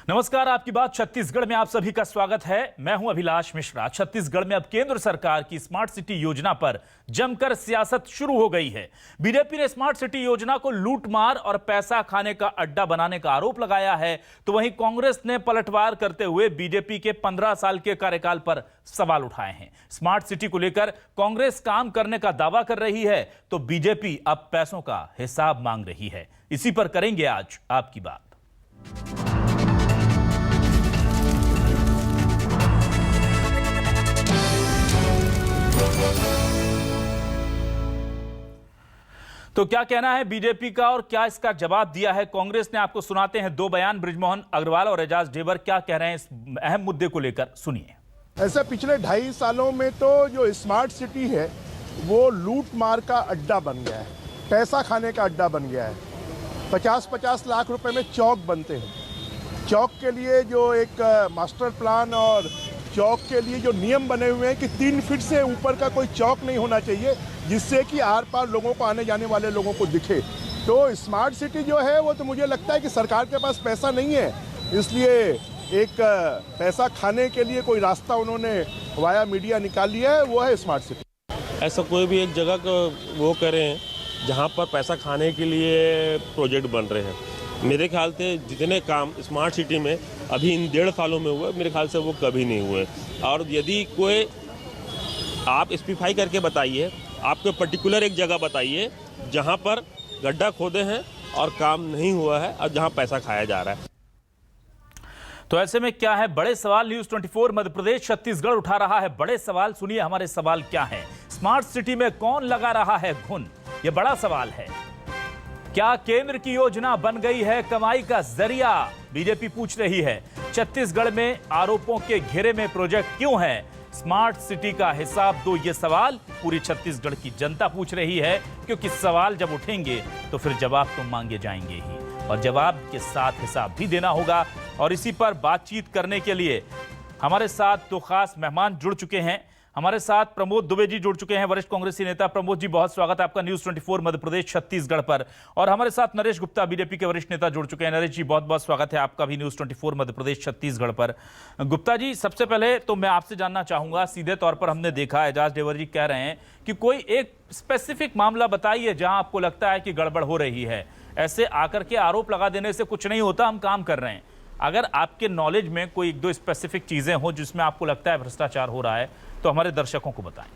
नमस्कार, आपकी बात छत्तीसगढ़ में आप सभी का स्वागत है। मैं हूं अभिलाष मिश्रा। छत्तीसगढ़ में अब केंद्र सरकार की स्मार्ट सिटी योजना पर जमकर सियासत शुरू हो गई है। बीजेपी ने स्मार्ट सिटी योजना को लूटमार और पैसा खाने का अड्डा बनाने का आरोप लगाया है, तो वहीं कांग्रेस ने पलटवार करते हुए बीजेपी के 15 साल के कार्यकाल पर सवाल उठाए हैं। स्मार्ट सिटी को लेकर कांग्रेस काम करने का दावा कर रही है, तो बीजेपी अब पैसों का हिसाब मांग रही है। इसी पर करेंगे आज आपकी बात। तो क्या कहना है बीजेपी का और क्या इसका जवाब दिया है कांग्रेस ने, आपको सुनाते हैं दो बयान। बृजमोहन अग्रवाल और एजाज ढेबर क्या कह रहे हैं इस अहम मुद्दे को लेकर, सुनिए। ऐसे पिछले 2.5 सालों में तो जो स्मार्ट सिटी है वो लूट मार का अड्डा बन गया है, पैसा खाने का अड्डा बन गया है। 50-50 लाख रुपए में चौक बनते हैं। चौक के लिए जो एक मास्टर प्लान और चौक के लिए जो नियम बने हुए हैं कि 3 फीट से ऊपर का कोई चौक नहीं होना चाहिए, जिससे कि आर पार लोगों को, आने जाने वाले लोगों को दिखे। तो स्मार्ट सिटी जो है वो तो मुझे लगता है कि सरकार के पास पैसा नहीं है, इसलिए एक पैसा खाने के लिए कोई रास्ता उन्होंने वाया मीडिया निकाल लिया है, वो है स्मार्ट सिटी। ऐसा कोई भी एक जगह को वो करें जहाँ पर पैसा खाने के लिए प्रोजेक्ट बन रहे हैं। मेरे ख्याल से जितने काम स्मार्ट सिटी में अभी इन 1.5 सालों में हुए, मेरे ख्याल से वो कभी नहीं हुए। और यदि कोई आप स्पेसिफाई करके बताइए, आपको पर्टिकुलर एक जगह बताइए जहां पर गड्ढा खोदे हैं और काम नहीं हुआ है और जहां पैसा खाया जा रहा है। तो ऐसे में क्या है बड़े सवाल, न्यूज़ 24 मध्य प्रदेश छत्तीसगढ़ उठा रहा है बड़े सवाल। सुनिए हमारे सवाल क्या है। स्मार्ट सिटी में कौन लगा रहा है घुन, यह बड़ा सवाल है। क्या केंद्र की योजना बन गई है कमाई का जरिया, बीजेपी पूछ रही है। छत्तीसगढ़ में आरोपों के घेरे में प्रोजेक्ट क्यों है, स्मार्ट सिटी का हिसाब दो, ये सवाल पूरी छत्तीसगढ़ की जनता पूछ रही है। क्योंकि सवाल जब उठेंगे तो फिर जवाब तो मांगे जाएंगे ही, और जवाब के साथ हिसाब भी देना होगा। और इसी पर बातचीत करने के लिए हमारे साथ दो खास मेहमान जुड़ चुके हैं। हमारे साथ प्रमोद दुबे जी जुड़ चुके हैं, वरिष्ठ कांग्रेसी नेता। प्रमोद जी, बहुत स्वागत है आपका न्यूज़ 24 मध्य प्रदेश छत्तीसगढ़ पर। और हमारे साथ नरेश गुप्ता, बीजेपी के वरिष्ठ नेता जुड़ चुके हैं। नरेश जी, बहुत बहुत स्वागत है आपका भी न्यूज़ 24 मध्य प्रदेश छत्तीसगढ़ पर। गुप्ता जी, सबसे पहले तो मैं आपसे जानना चाहूंगा, सीधे तौर पर हमने देखा एजाज ढेबर जी कह रहे हैं कि कोई एक स्पेसिफिक मामला बताइए जहां आपको लगता है कि गड़बड़ हो रही है। ऐसे आकर के आरोप लगा देने से कुछ नहीं होता, हम काम कर रहे हैं। अगर आपके नॉलेज में कोई 1-2 स्पेसिफिक चीजें हो जिसमें आपको लगता है भ्रष्टाचार हो रहा है, तो हमारे दर्शकों को बताएं।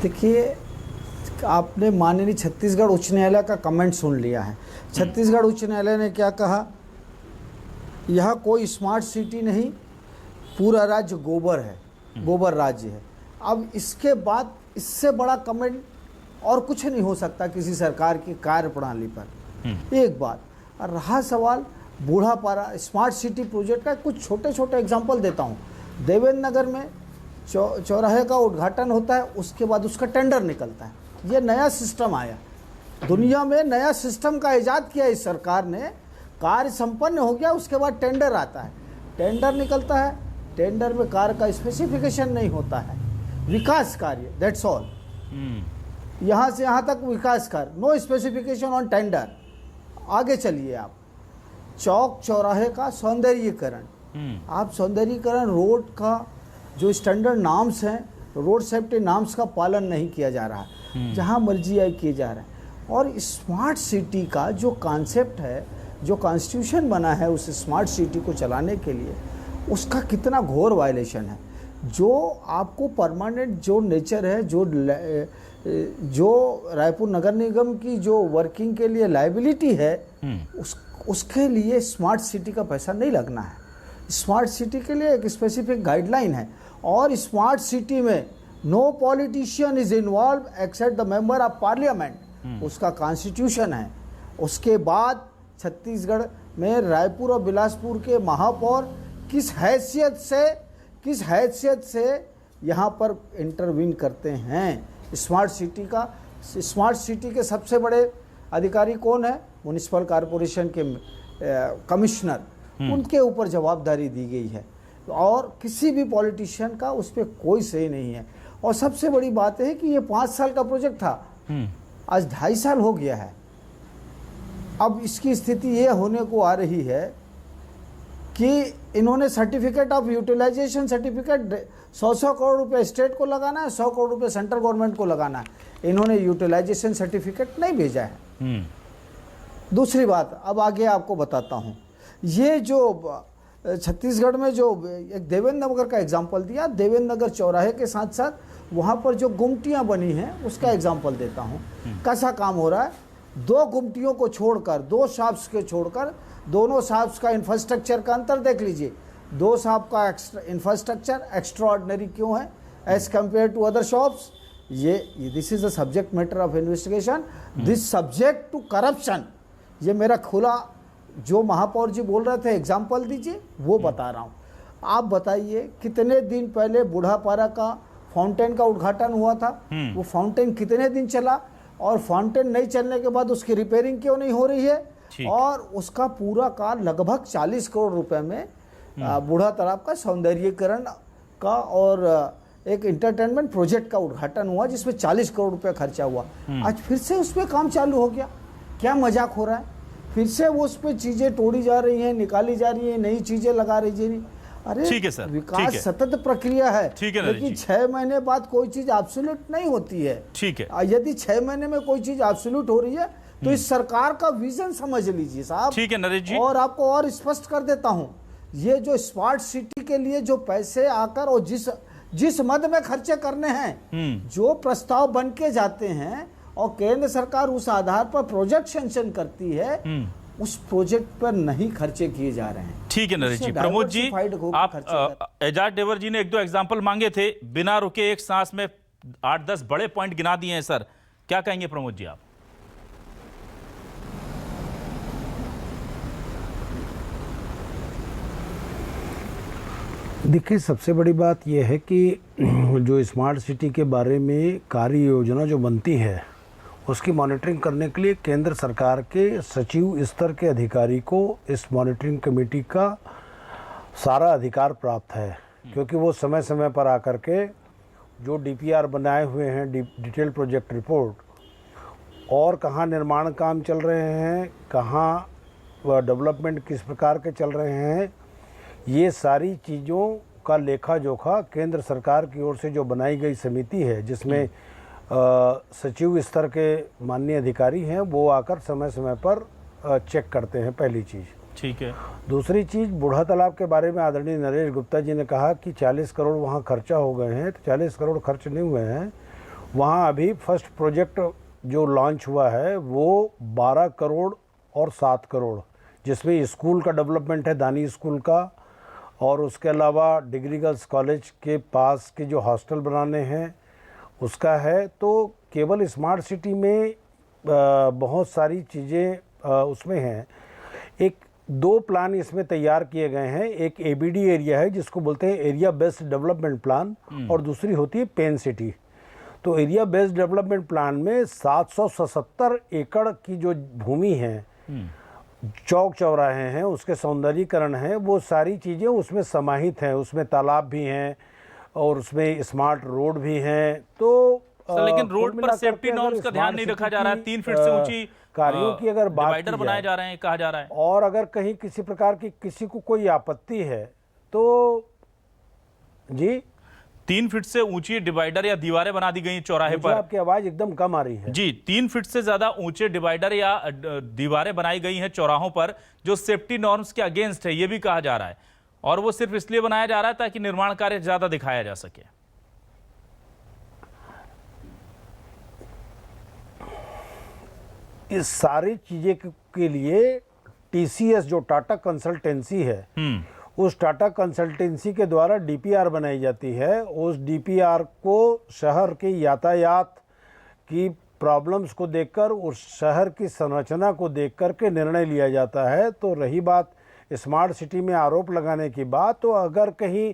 देखिए, आपने माननीय छत्तीसगढ़ उच्च न्यायालय का कमेंट सुन लिया है। छत्तीसगढ़ उच्च न्यायालय ने क्या कहा, यह कोई स्मार्ट सिटी नहीं, पूरा राज्य गोबर है, गोबर राज्य है। अब इसके बाद इससे बड़ा कमेंट और कुछ नहीं हो सकता किसी सरकार की कार्यप्रणाली पर। एक बात। और रहा सवाल बूढ़ापारा स्मार्ट सिटी प्रोजेक्ट का, कुछ छोटे छोटे एग्जांपल देता हूँ। देवेंद्र नगर में चौराहे का उद्घाटन होता है, उसके बाद उसका टेंडर निकलता है। ये नया सिस्टम आया, दुनिया में नया सिस्टम का इजाद किया इस सरकार ने। कार्य संपन्न हो गया, उसके बाद टेंडर आता है, टेंडर निकलता है, टेंडर में कार्य का स्पेसिफिकेशन नहीं होता है। विकास कार्य, दैट्स ऑल। यहाँ से यहाँ तक विकास कार्य, नो स्पेसिफिकेशन ऑन टेंडर। आगे चलिए आप, चौक चौराहे का सौंदर्यीकरण। आप सौंदर्यीकरण, रोड का जो स्टैंडर्ड नाम्स हैं, रोड सेफ्टी नाम्स का पालन नहीं किया जा रहा है, जहाँ मर्जी आए किए जा रहे हैं। और स्मार्ट सिटी का जो कॉन्सेप्ट है, जो कॉन्स्टिट्यूशन बना है उस स्मार्ट सिटी को चलाने के लिए, उसका कितना घोर वायलेशन है। जो आपको परमानेंट जो नेचर है, जो रायपुर नगर निगम की जो वर्किंग के लिए लायबिलिटी है, उसके लिए स्मार्ट सिटी का पैसा नहीं लगना है। स्मार्ट सिटी के लिए एक स्पेसिफिक गाइडलाइन है, और स्मार्ट सिटी में no politician is involve except the member of parliament, उसका कॉन्स्टिट्यूशन है। उसके बाद छत्तीसगढ़ में रायपुर और बिलासपुर के महापौर किस हैसियत से यहाँ पर इंटरवीन करते हैं स्मार्ट सिटी का। स्मार्ट सिटी के सबसे बड़े अधिकारी कौन है, म्युनिसिपल कॉरपोरेशन के कमिश्नर, उनके ऊपर जवाबदारी दी गई है। और किसी भी पॉलिटिशियन का उस पर कोई सही नहीं है। और सबसे बड़ी बात है कि ये 5 साल का प्रोजेक्ट था, आज 2.5 साल हो गया है। अब इसकी स्थिति ये होने को आ रही है कि इन्होंने certificate of utilization certificate 100 crore रुपए स्टेट को लगाना है, 100 करोड़ रुपए सेंट्रल गवर्नमेंट को लगाना है। इन्होंने यूटिलाइजेशन सर्टिफिकेट नहीं भेजा है। दूसरी बात, अब आगे आपको बताता हूँ, ये जो छत्तीसगढ़ में जो एक देवेंद्र नगर का एग्जाम्पल दिया, देवेंद्र नगर चौराहे के साथ साथ वहाँ पर जो गुमटियाँ बनी हैं उसका एग्जाम्पल देता हूँ। कैसा काम हो रहा है, 2 गुमटियों को छोड़कर, 2 शॉप्स के छोड़कर, दोनों शॉप्स का इंफ्रास्ट्रक्चर का अंतर देख लीजिए। 2 शॉप का इंफ्रास्ट्रक्चर एक्स्ट्रा ऑर्डिनरी क्यों है as compare to other shops? ये this is the subject matter of investigation, this subject to corruption. ये मेरा खुला, जो महापौर जी बोल रहे थे एग्जाम्पल दीजिए, वो बता रहा हूँ। आप बताइए कितने दिन पहले बूढ़ापारा का फाउंटेन का उद्घाटन हुआ था, वो फाउंटेन कितने दिन चला, और फाउंटेन नहीं चलने के बाद उसकी रिपेयरिंग क्यों नहीं हो रही है? और उसका पूरा कार्य लगभग 40 करोड़ रुपए में बूढ़ा तालाब का सौंदर्यीकरण का और एक इंटरटेनमेंट प्रोजेक्ट का उद्घाटन हुआ जिसमें 40 करोड़ रुपए खर्चा हुआ। आज फिर से उस पर काम चालू हो गया। क्या मजाक हो रहा है? फिर से वो उस पर चीजें तोड़ी जा रही हैं, निकाली जा रही हैं, नई चीजें लगा रही हैं। अरे ठीक है सर, विकास सतत प्रक्रिया है, लेकिन 6 महीने बाद कोई चीज एब्सोल्यूट नहीं होती है। ठीक है, यदि 6 महीने में कोई चीज एब्सोल्यूट हो रही है तो इस सरकार का विजन समझ लीजिए साहब। ठीक है नरेश जी। और आपको और स्पष्ट कर देता हूं, ये जो स्मार्ट सिटी के लिए जो पैसे आकर और जिस मद में खर्चे करने हैं, जो प्रस्ताव बन के जाते हैं और केंद्र सरकार उस आधार पर प्रोजेक्ट सैंक्शन करती है, उस प्रोजेक्ट पर नहीं खर्चे किए जा रहे हैं। ठीक है नरेश जी। प्रमोद जी, आप एजाज देवर जी ने 1-2 एग्जाम्पल मांगे थे, बिना रुके एक सांस में 8-10 बड़े पॉइंट गिना दिए हैं सर, क्या कहेंगे प्रमोद जी आप? देखिए, सबसे बड़ी बात यह है कि जो स्मार्ट सिटी के बारे में कार्य योजना जो बनती है उसकी मॉनिटरिंग करने के लिए केंद्र सरकार के सचिव स्तर के अधिकारी को इस मॉनिटरिंग कमेटी का सारा अधिकार प्राप्त है, क्योंकि वो समय समय पर आकर के जो डीपीआर बनाए हुए हैं, डिटेल प्रोजेक्ट रिपोर्ट, और कहाँ निर्माण काम चल रहे हैं, कहाँ डेवलपमेंट किस प्रकार के चल रहे हैं, ये सारी चीज़ों का लेखा जोखा केंद्र सरकार की ओर से जो बनाई गई समिति है, जिसमें सचिव स्तर के माननीय अधिकारी हैं, वो आकर समय समय पर चेक करते हैं, पहली चीज़। ठीक है। दूसरी चीज़, बूढ़ा तालाब के बारे में आदरणीय नरेश गुप्ता जी ने कहा कि 40 करोड़ वहाँ खर्चा हो गए हैं, तो 40 करोड़ खर्च नहीं हुए हैं। वहाँ अभी फर्स्ट प्रोजेक्ट जो लॉन्च हुआ है वो 12 करोड़ और 7 करोड़, जिसमें स्कूल का डेवलपमेंट है, दानी स्कूल का, और उसके अलावा डिग्री गर्ल्स कॉलेज के पास के जो हॉस्टल बनाने हैं उसका है। तो केवल स्मार्ट सिटी में बहुत सारी चीज़ें उसमें हैं। 2 प्लान इसमें तैयार किए गए हैं। एक एबीडी एरिया है जिसको बोलते हैं एरिया बेस्ड डेवलपमेंट प्लान, और दूसरी होती है पेन सिटी। तो एरिया बेस्ड डेवलपमेंट प्लान में 777 एकड़ की जो भूमि है, चौक चौराहे हैं, उसके सौंदर्यीकरण है, वो सारी चीज़ें उसमें समाहित हैं। उसमें तालाब भी हैं और उसमें स्मार्ट रोड भी हैं। तो लेकिन रोड पर सेफ्टी नॉर्म्स का ध्यान नहीं रखा जा रहा है। 3 फीट से ऊंची कार्यों की अगर बात डिवाइडर बनाए जा रहे हैं, कहा जा रहा है, और अगर कहीं किसी प्रकार की किसी को कोई आपत्ति है तो जी 3 फीट से ऊंची डिवाइडर या दीवारें बना दी गई चौराहे पर। आपकी आवाज एकदम कम आ रही है जी। 3 फीट से ज्यादा ऊंचे डिवाइडर या दीवारें बनाई गई हैं चौराहों पर, जो सेफ्टी नॉर्म्स के अगेंस्ट है, ये भी कहा जा रहा है, और वो सिर्फ इसलिए बनाया जा रहा है ताकि निर्माण कार्य ज्यादा दिखाया जा सके। इस सारी चीजें के लिए टीसीएस जो टाटा कंसल्टेंसी है, उस टाटा कंसल्टेंसी के द्वारा डीपीआर बनाई जाती है। उस डीपीआर को शहर के यातायात की प्रॉब्लम्स को देखकर, उस शहर की संरचना को देखकर के निर्णय लिया जाता है। तो रही बात स्मार्ट सिटी में आरोप लगाने की बात, तो अगर कहीं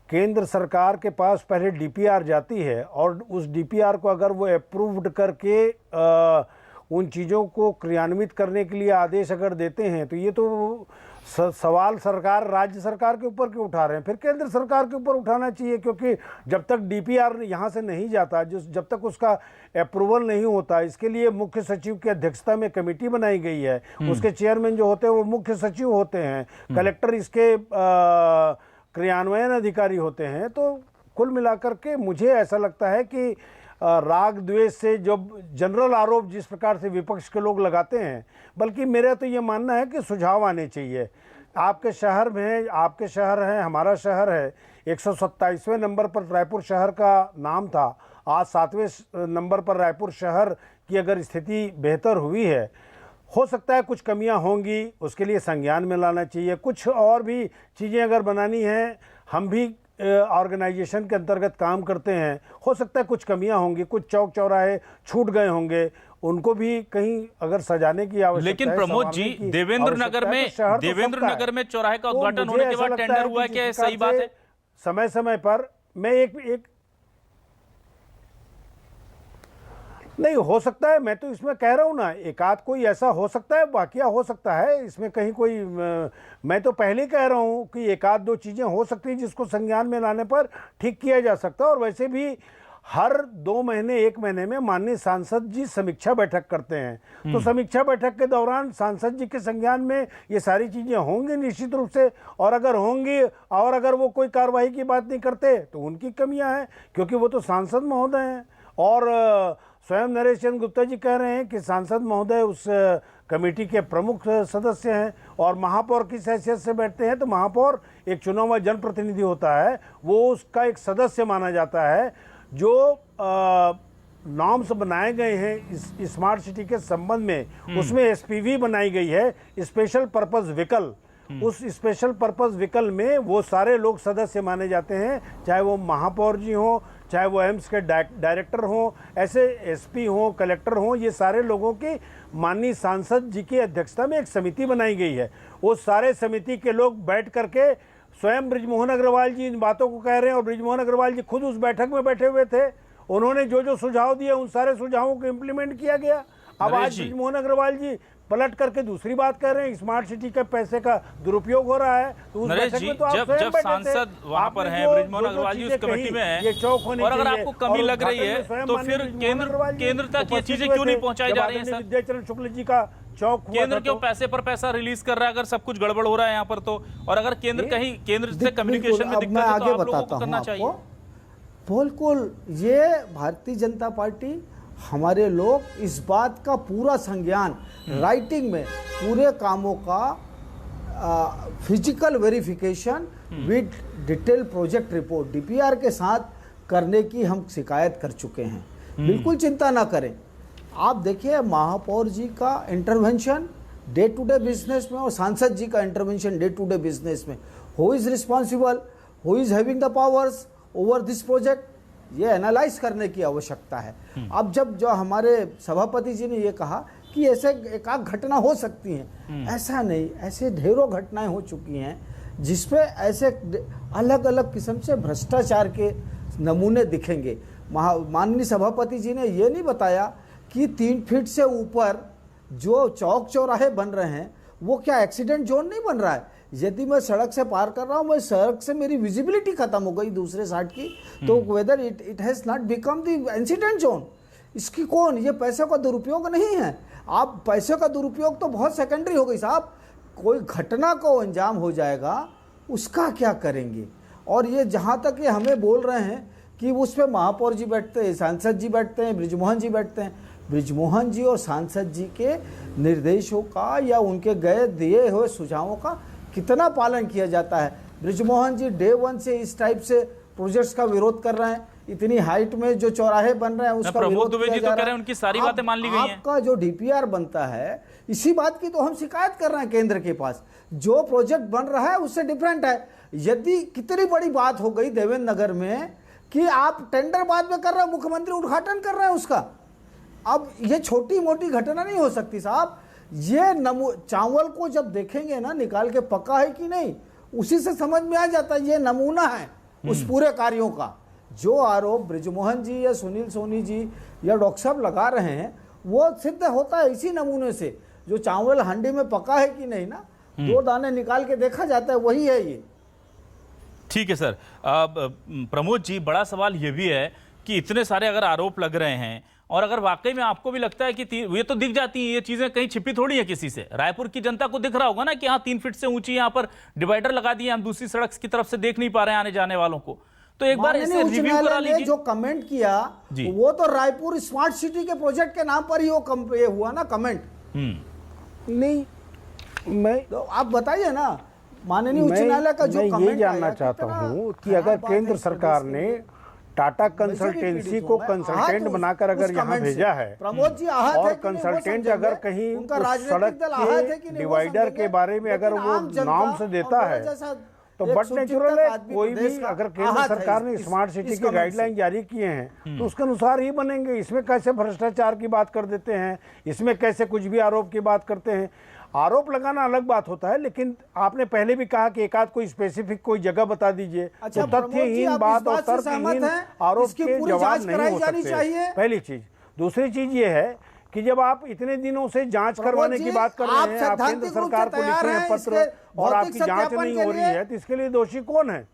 केंद्र सरकार के पास पहले डीपीआर जाती है और उस डीपीआर को अगर वो अप्रूव्ड करके उन चीज़ों को क्रियान्वित करने के लिए आदेश अगर देते हैं तो ये तो सवाल सरकार, राज्य सरकार के ऊपर क्यों उठा रहे हैं? फिर केंद्र सरकार के ऊपर उठाना चाहिए, क्योंकि जब तक डीपीआर यहाँ से नहीं जाता, जब तक उसका अप्रूवल नहीं होता, इसके लिए मुख्य सचिव की अध्यक्षता में कमेटी बनाई गई है। उसके चेयरमैन जो होते हैं वो मुख्य सचिव होते हैं, कलेक्टर इसके क्रियान्वयन अधिकारी होते हैं। तो कुल मिलाकर के मुझे ऐसा लगता है कि राग द्वेष से जो जनरल आरोप जिस प्रकार से विपक्ष के लोग लगाते हैं, बल्कि मेरा तो ये मानना है कि सुझाव आने चाहिए। आपके शहर में, आपके शहर है, हमारा शहर है, 127वें नंबर पर रायपुर शहर का नाम था, आज 7वें नंबर पर रायपुर शहर की अगर स्थिति बेहतर हुई है, हो सकता है कुछ कमियां होंगी, उसके लिए संज्ञान में लाना चाहिए। कुछ और भी चीज़ें अगर बनानी हैं, हम भी ऑर्गेनाइजेशन के अंतर्गत काम करते हैं, हो सकता है कुछ कमियां होंगी, कुछ चौक चौराहे छूट गए होंगे, उनको भी कहीं अगर सजाने की आवश्यकता है। लेकिन प्रमोद जी, देवेंद्र नगर में चौराहे का उद्घाटन होने के बाद टेंडर हुआ है, क्या सही बात है? समय समय पर मैं एक नहीं हो सकता है, मैं तो इसमें कह रहा हूँ ना, एक आध कोई ऐसा हो सकता है, वाकया हो सकता है, इसमें कहीं कोई मैं तो पहले कह रहा हूँ कि एक आध दो चीज़ें हो सकती हैं जिसको संज्ञान में लाने पर ठीक किया जा सकता है। और वैसे भी हर 2 महीने 1 महीने में माननीय सांसद जी समीक्षा बैठक करते हैं, तो समीक्षा बैठक के दौरान सांसद जी के संज्ञान में ये सारी चीज़ें होंगी निश्चित रूप से। और अगर होंगी और अगर वो कोई कार्रवाई की बात नहीं करते तो उनकी कमियाँ हैं, क्योंकि वो तो सांसद महोदय हैं। और स्वयं नरेश चंद्र गुप्ता जी कह रहे हैं कि सांसद महोदय उस कमेटी के प्रमुख सदस्य हैं और महापौर किस हैसियत से बैठते हैं, तो महापौर एक चुना हुआ जनप्रतिनिधि होता है, वो उसका एक सदस्य माना जाता है। जो नॉर्म्स बनाए गए हैं इस स्मार्ट सिटी के संबंध में, उसमें एसपीवी बनाई गई है, स्पेशल पर्पस व्हीकल। उस स्पेशल पर्पस व्हीकल में वो सारे लोग सदस्य माने जाते हैं, चाहे वो महापौर जी हों, चाहे वो एम्स के डायरेक्टर हों, ऐसे एसपी हों, कलेक्टर हों, ये सारे लोगों की माननीय सांसद जी की अध्यक्षता में एक समिति बनाई गई है। वो सारे समिति के लोग बैठ करके, स्वयं बृजमोहन अग्रवाल जी इन बातों को कह रहे हैं और बृजमोहन अग्रवाल जी खुद उस बैठक में बैठे हुए थे। उन्होंने जो जो सुझाव दिए उन सारे सुझावों को इम्प्लीमेंट किया गया। अब आज बृजमोहन अग्रवाल जी पलट करके दूसरी बात कह रहे हैं, स्मार्ट सिटी के पैसे का दुरुपयोग हो रहा है। तो उस बैठक में तो आप जब सांसद वहां पर हैं, बृजमोहन अग्रवाल जी उस कमेटी में हैं, और अगर आपको कमी लग रही है तो फिर केंद्र तक ये चीजें क्यों नहीं पहुंचाई जा रही हैं सर? विद्याचरण शुक्ल जी का चौक, केंद्र क्यों पैसे पर पैसा रिलीज कर रहा है अगर सब कुछ गड़बड़ हो रहा है यहाँ पर तो? और अगर केंद्र से कम्युनिकेशन में दिक्कत है तो आप लोगों को करना चाहिए। बिल्कुल, ये भारतीय जनता पार्टी, हमारे लोग इस बात का पूरा संज्ञान राइटिंग में, पूरे कामों का physical verification with detail project report DPR के साथ करने की हम शिकायत कर चुके हैं। बिल्कुल चिंता ना करें। आप देखिए, महापौर जी का intervention day to day business में और सांसद जी का intervention day to day business में, who is responsible, who is having the powers over this project, ये एनालाइज करने की आवश्यकता है। अब जब जो हमारे सभापति जी ने ये कहा कि ऐसे एक आध घटना हो सकती हैं, ऐसा नहीं, ऐसे ढेरों घटनाएं हो चुकी हैं जिसपे ऐसे अलग अलग किस्म से भ्रष्टाचार के नमूने दिखेंगे। माननीय सभापति जी ने ये नहीं बताया कि 3 फीट से ऊपर जो चौक चौराहे बन रहे हैं वो क्या एक्सीडेंट जोन नहीं बन रहा है? यदि मैं सड़क से पार कर रहा हूँ, मैं सड़क से मेरी विजिबिलिटी खत्म हो गई दूसरे साइड की, तो whether it has not become the incident zone, इसकी कौन? ये पैसे का दुरुपयोग नहीं है। आप पैसे का दुरुपयोग तो बहुत सेकेंडरी हो गई साहब, कोई घटना को अंजाम हो जाएगा उसका क्या करेंगे? और ये जहाँ तक ये हमें बोल रहे हैं कि उस पर महापौर जी बैठते हैं, सांसद जी बैठते हैं, बृजमोहन जी बैठते हैं, बृजमोहन जी और सांसद जी के निर्देशों का या उनके गए दिए हुए सुझावों का कितना पालन किया जाता है? बृजमोहन जी डे 1 से इस टाइप से प्रोजेक्ट्स का विरोध कर रहे हैं, इतनी हाइट में जो चौराहे बन रहे हैं उसका विरोध किया जा रहा है। उनकी सारी बातें मान ली गई हैं। आपका जो डीपीआर बनता है, इसी बात की तो हम शिकायत कर रहे हैं केंद्र के पास, जो प्रोजेक्ट बन रहा है उससे डिफरेंट है। यदि कितनी बड़ी बात हो गई देवेंद्र नगर में कि आप टेंडर बाद में कर रहे हैं, मुख्यमंत्री उद्घाटन कर रहे हैं उसका। अब ये छोटी मोटी घटना नहीं हो सकती साहब। ये चावल को जब देखेंगे ना निकाल के पका है कि नहीं, उसी से समझ में आ जाता है ये नमूना है उस पूरे कार्यों का। जो आरोप बृजमोहन जी या सुनील सोनी जी या डॉक्टर साहब लगा रहे हैं वो सिद्ध होता है इसी नमूने से, जो चावल हांडी में पका है कि नहीं ना, 2 दाने निकाल के देखा जाता है, वही है ये। ठीक है सर। प्रमोद जी, बड़ा सवाल ये भी है कि इतने सारे अगर आरोप लग रहे हैं और अगर वाकई में आपको भी लगता है कि ये तो दिख जाती है, ये चीजें कहीं छिपी थोड़ी है किसी से, रायपुर की जनता को दिख रहा होगा ना कि हाँ 3 फीट से ऊंची यहाँ पर डिवाइडर लगा दिए, हम दूसरी सड़क की तरफ से देख नहीं पा रहे हैं आने जाने वालों को, तो एक बार इसे रिव्यू करा लीजिए। जो कमेंट किया वो तो रायपुर स्मार्ट सिटी के प्रोजेक्ट के नाम पर ही वो ये हुआ ना कमेंट। नहीं, मैं तो आप बताइए ना, माननीय उच्च न्यायालय का जो कमेंट ये जानना चाहता हूँ कि अगर केंद्र सरकार ने टाटा कंसल्टेंसी को कंसल्टेंट बनाकर अगर यहाँ भेजा है, प्रमोद जी और कंसल्टेंट अगर कहीं सड़क के डिवाइडर के बारे में अगर वो नाम से देता है तो बट नेचुरल है, कोई भी अगर केंद्र सरकार ने स्मार्ट सिटी के गाइडलाइन जारी किए हैं तो उसके अनुसार ही बनेंगे। इसमें कैसे भ्रष्टाचार की बात कर देते हैं, इसमें कैसे कुछ भी आरोप की बात करते हैं। आरोप लगाना अलग बात होता है, लेकिन आपने पहले भी कहा कि एक आध कोई स्पेसिफिक कोई जगह बता दीजिए। अच्छा, तो तथ्यहीन बात और तर्कहीन आरोप के जवाब नहीं हो सकते, पहली चीज। दूसरी चीज ये है कि जब आप इतने दिनों से जांच करवाने की बात कर रहे हैं, आप केंद्र सरकार को लिखे हैं पत्र और आपकी जांच नहीं हो रही है, तो इसके लिए दोषी कौन है?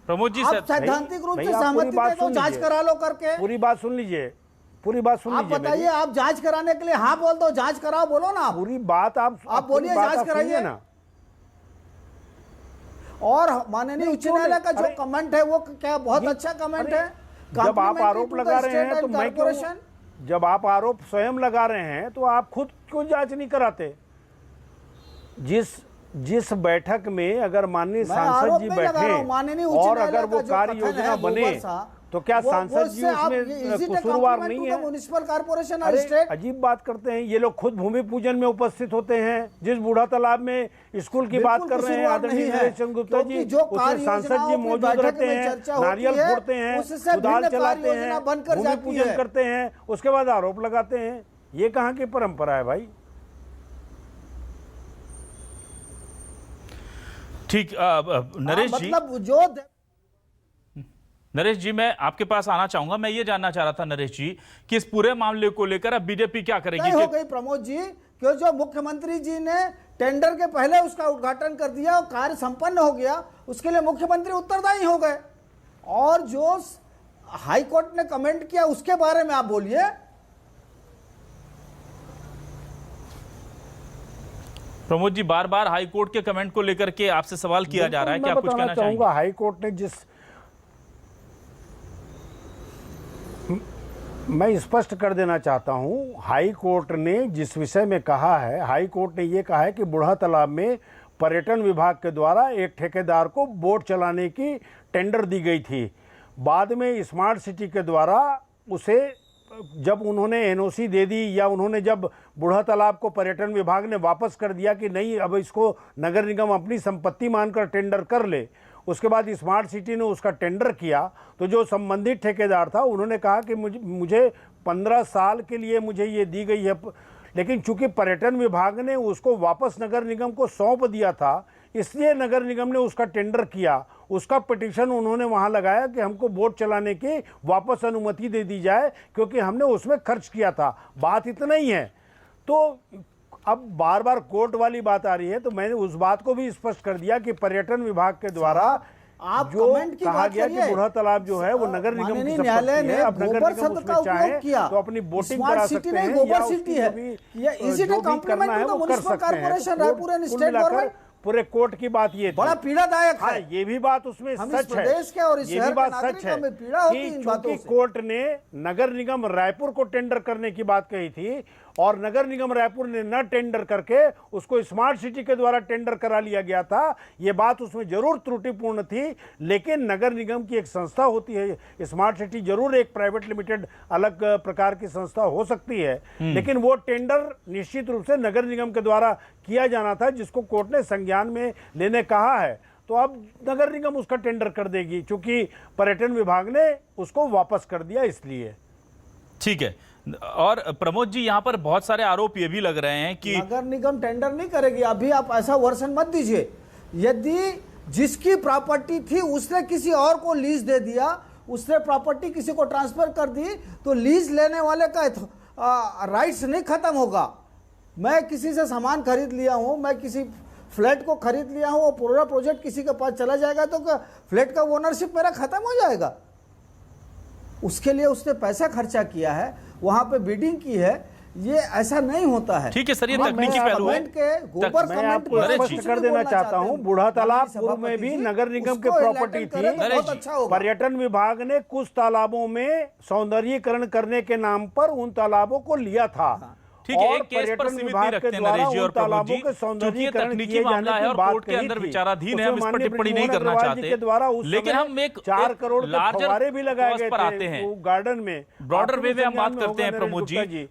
प्रमोद जी, सैद्धांतिक रूप से सहमति दे दो, जांच करा लो करके। पूरी बात सुन लीजिए, पूरी बात सुन लीजिए। आप बताइए, आप जांच कराने के लिए हाँ बोल दो, जांच कराओ, बोलो ना। पूरी बात आप बोलिए, जांच कराइए ना। और माननीय उच्च न्यायालय का जो कमेंट है वो क्या बहुत अच्छा कमेंट है। जब आप आरोप लगा रहे हैं तो मैं क्यों, जब आप आरोप स्वयं लगा रहे हैं तो आप खुद क्यों जांच नहीं कराते? जिस बैठक में अगर माननीय सांसद जी बैठे और अगर वो कार्य योजना बने तो क्या सांसद जी उसमें कसूरवार नहीं है? म्युनिसिपल कॉर्पोरेशन और अरे स्टेट अजीब बात करते हैं ये लोग, खुद भूमि पूजन में उपस्थित होते हैं। जिस बूढ़ा तालाब में स्कूल की बात कर रहे हैं आदरणीय नरेश चंद्र गुप्ता जी, उसमें सांसद जी मौजूद रहते हैं, नारियल फोड़ते हैं, कुदाल चलाते हैं, भूमि पूजन करते हैं, उसके बाद आरोप लगाते हैं। ये कहाँ की परंपरा है भाई? ठीक। नरेश जी, मतलब जो नरेश जी, मैं आपके पास आना चाहूंगा। मैं ये जानना चाह रहा था नरेश जी कि इस पूरे मामले को लेकर अब बीजेपी क्या करेगी? हो गई प्रमोद जी, क्यों जो मुख्यमंत्री जी ने टेंडर के पहले उसका उद्घाटन कर दिया और कार्य संपन्न हो गया, उसके लिए मुख्यमंत्री उत्तरदायी हो गए। और जो हाई कोर्ट ने कमेंट किया उसके बारे में आप बोलिए। प्रमोद जी, बार बार हाई कोर्ट के कमेंट को लेकर के आपसे सवाल किया जा रहा है, क्या कुछ कहना चाहेंगे? हाई कोर्ट ने मैं स्पष्ट कर देना चाहता हूं, हाई कोर्ट ने जिस विषय में कहा है, हाई कोर्ट ने यह कहा है कि बूढ़ा तालाब में पर्यटन विभाग के द्वारा एक ठेकेदार को बोट चलाने की टेंडर दी गई थी। बाद में स्मार्ट सिटी के द्वारा उसे जब उन्होंने एनओसी दे दी या उन्होंने जब बूढ़ा तालाब को पर्यटन विभाग ने वापस कर दिया कि नहीं अब इसको नगर निगम अपनी संपत्ति मानकर टेंडर कर ले, उसके बाद स्मार्ट सिटी ने उसका टेंडर किया तो जो संबंधित ठेकेदार था उन्होंने कहा कि मुझे 15 साल के लिए मुझे ये दी गई है, लेकिन चूंकि पर्यटन विभाग ने उसको वापस नगर निगम को सौंप दिया था इसलिए नगर निगम ने उसका टेंडर किया। उसका पिटीशन उन्होंने वहां लगाया कि हमको बोट चलाने की वापस अनुमति दे दी जाए क्योंकि हमने उसमें खर्च किया था। बात इतना ही है। तो अब बार बार कोर्ट वाली बात आ रही है तो मैंने उस बात को भी स्पष्ट कर दिया कि पर्यटन विभाग के द्वारा आप जो कहा गया कि बूढ़ा तालाब जो है वो नगर निगम की संपत्ति है, अब नगर निगम उसमें चाहे तो अपनी बोटिंग करा सकते हैं या उसकी भी जो भी करना है वो कर सकते हैं। पूरे कोर्ट की बात ये बड़ा पीड़ादायक है। हाँ, ये भी बात उसमें सच है, ये भी बात सच है कि चूंकि कोर्ट ने नगर निगम रायपुर को टेंडर करने की बात कही थी और नगर निगम रायपुर ने न टेंडर करके उसको स्मार्ट सिटी के द्वारा टेंडर करा लिया गया था। ये बात उसमें जरूर त्रुटिपूर्ण थी, लेकिन नगर निगम की एक संस्था होती है, स्मार्ट सिटी जरूर एक प्राइवेट लिमिटेड अलग प्रकार की संस्था हो सकती है, लेकिन वो टेंडर निश्चित रूप से नगर निगम के द्वारा किया जाना था जिसको कोर्ट ने संज्ञान में लेने कहा है। तो अब नगर निगम उसका टेंडर कर देगी क्योंकि पर्यटन विभाग ने उसको वापस कर दिया इसलिए। ठीक है। और प्रमोद जी, यहाँ पर बहुत सारे आरोप ये भी लग रहे हैं कि नगर निगम टेंडर नहीं करेगी। अभी आप ऐसा वर्षन मत दीजिए। यदि जिसकी प्रॉपर्टी थी उसने किसी और को लीज दे दिया, उसने प्रॉपर्टी किसी को ट्रांसफर कर दी, तो लीज लेने वाले का राइट्स नहीं खत्म होगा। मैं किसी से सामान खरीद लिया हूँ, मैं किसी फ्लैट को खरीद लिया हूँ, वो पूरा प्रोजेक्ट किसी के पास चला जाएगा तो फ्लैट का ओनरशिप मेरा खत्म हो जाएगा। उसके लिए उसने पैसा खर्चा किया है, वहां पे बिडिंग की है, ये ऐसा नहीं होता है। ठीक है सर, ये हाँ, तकनीकी पहलू है। मैं आपको स्पष्ट कर देना चाहता हूं, बूढ़ा तालाब पूर्व में भी नगर निगम की प्रॉपर्टी थी। पर्यटन विभाग ने कुछ तालाबों में सौंदर्यीकरण करने के नाम पर उन तालाबों को लिया था। ठीक है, एक केस पर सीमित नहीं रखते हैं नरेश जी और प्रमोद जी, क्योंकि ये तकनीकी मामला है और कोर्ट के अंदर विचाराधीन है, हम इस पर टिप्पणी नहीं करना चाहते। लेकिन हम एक 4 करोड़ लार्जर भी लगाए गए पर आते हैं, गार्डन में ब्रॉडर वे में हम बात करते हैं।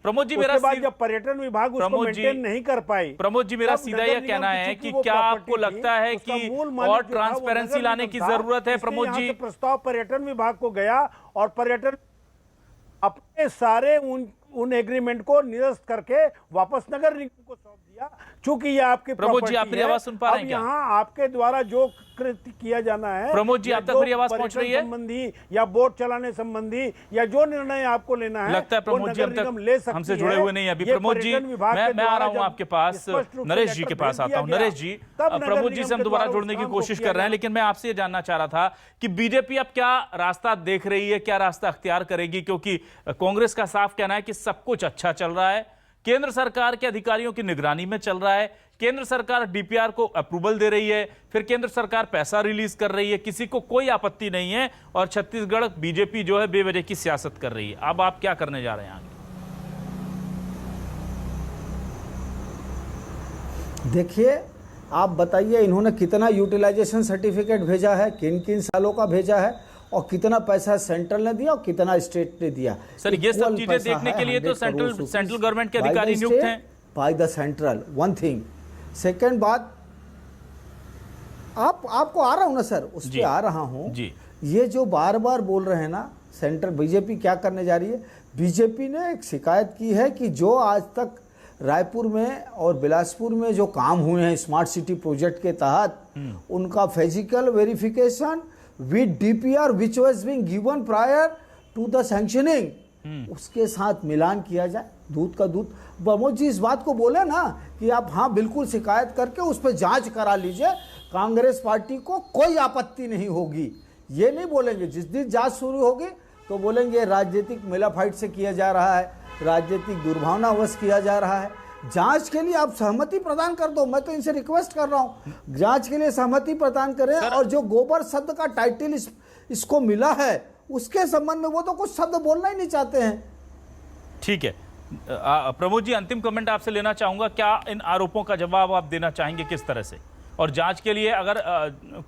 प्रमोद जी मेरा जब पर्यटन विभाग उसको मेंटेन नहीं कर पाई, प्रमोद जी मेरा सीधा यह कहना है कि क्या आपको लगता है कि और ट्रांसपेरेंसी लाने की जरूरत है? प्रमोद जी, प्रस्ताव पर्यटन विभाग को गया और पर्यटन अपने सारे उन एग्रीमेंट को निरस्त करके वापस नगर निगम को सौंप दिया। चूंकि ये आपकी प्रमोद जी, आप मेरी आवाज सुन पा रहे हैं क्या? यहाँ आपके द्वारा जो कृत्य किया जाना है, प्रमोद जी, आप तक मेरी आवाज पहुंच रही है? संबंधी या बोट चलाने संबंधी या जो निर्णय आपको लेना है, लगता है प्रमोद जी हम तक हमसे जुड़े हुए नहीं। अभी प्रमोद जी, मैं आ रहा हूं आपके पास, नरेश जी के पास आता हूं। नरेश जी, प्रमोद जी से हम दोबारा जुड़ने की कोशिश कर रहे हैं, लेकिन मैं आपसे ये जानना चाह रहा था कि बीजेपी अब क्या रास्ता देख रही है, क्या रास्ता अख्तियार करेगी? क्योंकि कांग्रेस का साफ कहना है कि सब कुछ अच्छा चल रहा है, केंद्र सरकार के अधिकारियों की निगरानी में चल रहा है, केंद्र सरकार डीपीआर को अप्रूवल दे रही है, फिर केंद्र सरकार पैसा रिलीज कर रही है, किसी को कोई आपत्ति नहीं है, और छत्तीसगढ़ बीजेपी जो है बेवजह की सियासत कर रही है। अब आप क्या करने जा रहे हैं आगे? देखिए, आप बताइए इन्होंने कितना यूटिलाइजेशन सर्टिफिकेट भेजा है, किन किन सालों का भेजा है, और कितना पैसा सेंट्रल ने दिया और कितना स्टेट ने दिया। सर, ये सब चीजें देखने के लिए तो सेंट्रल गवर्नमेंट के अधिकारी नियुक्त हैं by the central. One thing. Second बात, आपको आ रहा हूं ना सर, उस पर आ रहा हूं जी। ये जो बार बार बोल रहे हैं ना, सेंट्रल बीजेपी क्या करने जा रही है? बीजेपी ने एक शिकायत की है कि जो आज तक रायपुर में और बिलासपुर में जो काम हुए हैं स्मार्ट सिटी प्रोजेक्ट के तहत, उनका physical verification with DPR which was being given prior to the sanctioning, उसके साथ मिलान किया जाए। दूध का दूध। प्रमोद जी इस बात को बोले ना कि आप हाँ बिल्कुल शिकायत करके उस पर जांच करा लीजिए, कांग्रेस पार्टी को कोई आपत्ति नहीं होगी। ये नहीं बोलेंगे, जिस दिन जांच शुरू होगी तो बोलेंगे राजनीतिक मेलाफाइट से किया जा रहा है, राजनीतिक दुर्भावनावश किया जा रहा है। जांच के लिए आप सहमति प्रदान कर दो, मैं तो इनसे रिक्वेस्ट कर रहा हूं, जांच के लिए सहमति प्रदान करें। और जो गोबर शब्द का टाइटल इसको मिला है, उसके संबंध में वो तो कुछ शब्द बोलना ही नहीं चाहते हैं। ठीक है प्रमोद जी, अंतिम कमेंट आपसे लेना चाहूंगा, क्या इन आरोपों का जवाब आप देना चाहेंगे किस तरह से? और जांच के लिए अगर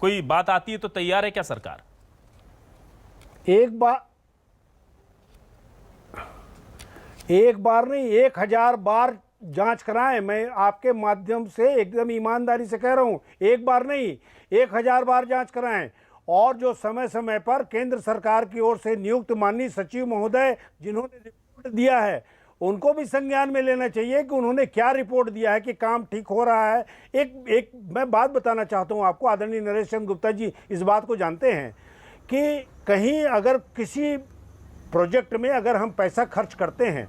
कोई बात आती है तो तैयार है क्या सरकार? एक बार नहीं, 1000 बार जांच कराएं। मैं आपके माध्यम से एकदम ईमानदारी से कह रहा हूं, एक बार नहीं 1000 बार जांच कराएं। और जो समय समय पर केंद्र सरकार की ओर से नियुक्त माननीय सचिव महोदय जिन्होंने रिपोर्ट दिया है, उनको भी संज्ञान में लेना चाहिए कि उन्होंने क्या रिपोर्ट दिया है कि काम ठीक हो रहा है। एक मैं बात बताना चाहता हूं आपको, आदरणीय नरेश चंद्र गुप्ता जी इस बात को जानते हैं कि कहीं अगर किसी प्रोजेक्ट में अगर हम पैसा खर्च करते हैं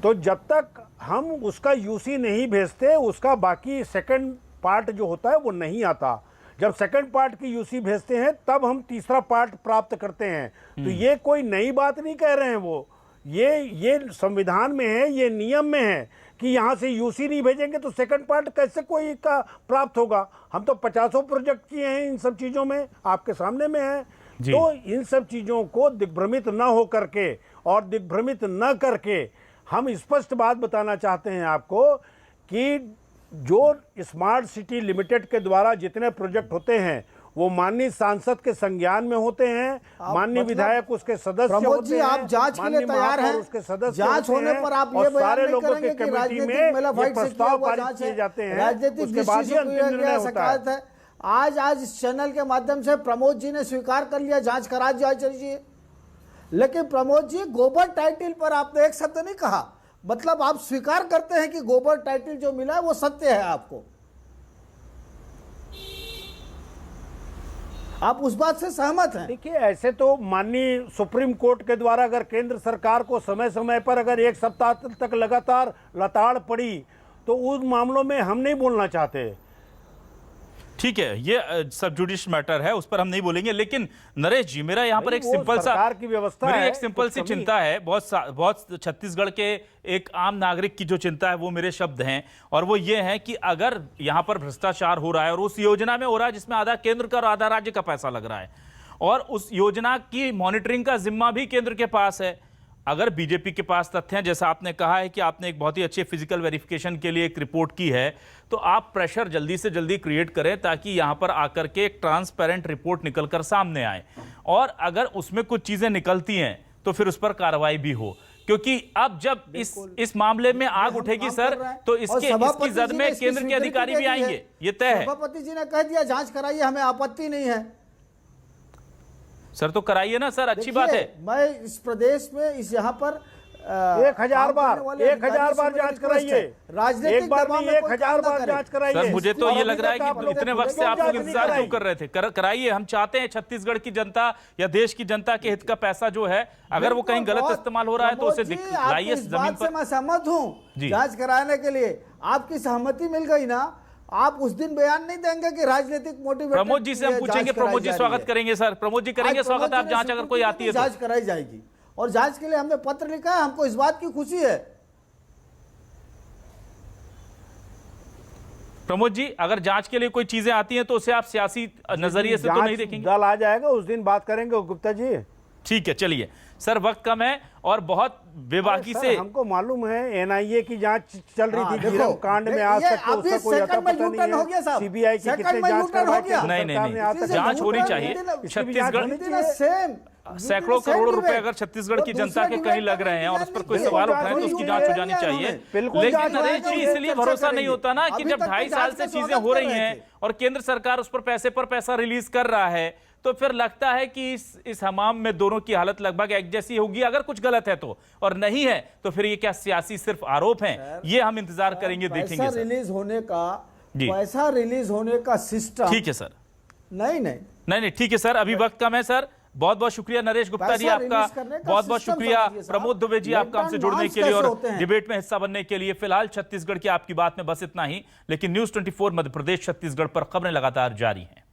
तो जब तक हम उसका यूसी नहीं भेजते, उसका बाकी सेकंड पार्ट जो होता है वो नहीं आता। जब सेकंड पार्ट की यूसी भेजते हैं तब हम तीसरा पार्ट प्राप्त करते हैं। तो ये कोई नई बात नहीं कह रहे हैं वो, ये संविधान में है, ये नियम में है कि यहाँ से यूसी नहीं भेजेंगे तो सेकंड पार्ट कैसे कोई का प्राप्त होगा। हम तो 50 प्रोजेक्ट किए हैं, इन सब चीज़ों में आपके सामने में है। तो इन सब चीज़ों को दिग्भ्रमित न हो करके और दिग्भ्रमित न करके हम स्पष्ट बात बताना चाहते हैं आपको कि जो स्मार्ट सिटी लिमिटेड के द्वारा जितने प्रोजेक्ट होते हैं वो माननीय सांसद के संज्ञान में होते हैं, माननीय विधायक उसके सदस्य होते हैं। आप जांच के लिए तैयार हैं? उसके सदस्य जांच होने पर आप ये बयान नहीं करेंगे कि राजनीतिक मेलाफाइट से किया हुआ जांच है, राजनीतिक दृष्टि से किया गया शिकायत है। आज इस चैनल के माध्यम से प्रमोद जी ने स्वीकार कर लिया, जांच करा चाहिए। लेकिन प्रमोद जी, गोबर टाइटल पर आपने एक शब्द नहीं कहा, मतलब आप स्वीकार करते हैं कि गोबर टाइटल जो मिला है वो सत्य है। आपको आप उस बात से सहमत हैं? देखिए, ऐसे तो माननीय सुप्रीम कोर्ट के द्वारा अगर केंद्र सरकार को समय समय पर अगर 1 सप्ताह तक लगातार लताड़ पड़ी तो उन मामलों में हम नहीं बोलना चाहते। ठीक है, ये सब जुडिश मैटर है, उस पर हम नहीं बोलेंगे। लेकिन नरेश जी, मेरा यहाँ पर एक वो सिंपल सा सरकार की व्यवस्था मेरी है, एक सिंपल कुछ सी कमी- चिंता है, बहुत छत्तीसगढ़ के एक आम नागरिक की जो चिंता है वो मेरे शब्द हैं, और वो ये है कि अगर यहाँ पर भ्रष्टाचार हो रहा है और उस योजना में हो रहा है जिसमें आधा केंद्र का और आधा राज्य का पैसा लग रहा है, और उस योजना की मॉनिटरिंग का जिम्मा भी केंद्र के पास है। अगर बीजेपी के पास तथ्य हैं, जैसा आपने कहा है कि आपने एक बहुत ही अच्छे फिजिकल वेरिफिकेशन के लिए एक रिपोर्ट की है, तो आप प्रेशर जल्दी से जल्दी क्रिएट करें ताकि यहां पर आकर के एक ट्रांसपेरेंट रिपोर्ट निकलकर सामने आए, और अगर उसमें कुछ चीजें निकलती हैं तो फिर उस पर कार्रवाई भी हो। क्योंकि अब जब इस मामले में आग उठेगी सर, तो इसकी जद में केंद्र के अधिकारी भी आएंगे, ये तय है। सभापति जी ने कह दिया जांच कराइए, हमें आपत्ति नहीं है। सर तो कराइए ना सर, अच्छी बात है। मैं इस प्रदेश में इस यहाँ पर 1000 बार जांच कराइए, राजनीतिक एक बार दबाव नहीं में 1000 बार जांच कराइए। सर मुझे तो ये लग रहा है कि इतने वक्त से आप लोग क्यों इंतजार जांच क्यों कर रहे थे? कराइए, हम चाहते हैं छत्तीसगढ़ की जनता या देश की जनता के हित का पैसा जो है, अगर वो कहीं गलत इस्तेमाल हो रहा है तो उसे लाइए जमीन पर। मैं सहमत हूँ जांच कराने के लिए, आपकी सहमति मिल गई ना, आप उस दिन बयान नहीं देंगे कि राजनीतिक मोटिव। प्रमोद जी से हम पूछेंगे, प्रमोद जी स्वागत करेंगे सर, प्रमोद जी करेंगे स्वागत आप जांच अगर कोई आती है तो। जांच कराई जाएगी, और जांच के लिए हमने पत्र लिखा है, हमको इस बात की खुशी है। प्रमोद जी, अगर जांच के लिए कोई चीजें आती हैं तो उसे आप सियासी नजरिए से तो नहीं देखेंगे? दल आ जाएगा उस दिन बात करेंगे गुप्ता जी। ठीक है, चलिए सर, वक्त कम है और बहुत बेबाकी से हमको मालूम है एनआईए की जांच चल रही थी, देखो, गिरम कांड में आज तक तो उसका कोई अता पता नहीं हो गया है। साहब, सीबीआई की सेकंड कितने में जांच यूटर्न हो करवा गया। के नहीं, सरकार ने आज तक जांच होनी चाहिए। छत्तीसगढ़ सैकड़ों करोड़ रुपए अगर छत्तीसगढ़ की जनता के कहीं लग रहे हैं और उस पर कोई सवाल उठ रहे हैं तो उसकी जांच हो जानी चाहिए। लेकिन नरेश जी, इसलिए भरोसा नहीं होता ना कि जब 2.5 साल से चीजें हो रही हैं और केंद्र सरकार उस पर पैसा रिलीज कर रहा है, तो फिर लगता है कि इस हमाम में दोनों की हालत लगभग एक जैसी होगी, अगर कुछ गलत है तो, और नहीं है तो फिर ये क्या सियासी सिर्फ आरोप हैं? ये हम इंतजार करेंगे, देखेंगे पैसा सर। रिलीज होने का सिस्टम। ठीक है सर, नहीं, ठीक है सर, अभी वक्त कम है सर। बहुत बहुत शुक्रिया नरेश गुप्ता जी आपका, बहुत बहुत शुक्रिया प्रमोद दुबे जी आपका हमसे जुड़ने के लिए और डिबेट में हिस्सा बनने के लिए। फिलहाल छत्तीसगढ़ की आपकी बात में बस इतना ही, लेकिन न्यूज़ 24 मध्य प्रदेश छत्तीसगढ़ पर खबरें लगातार जारी हैं।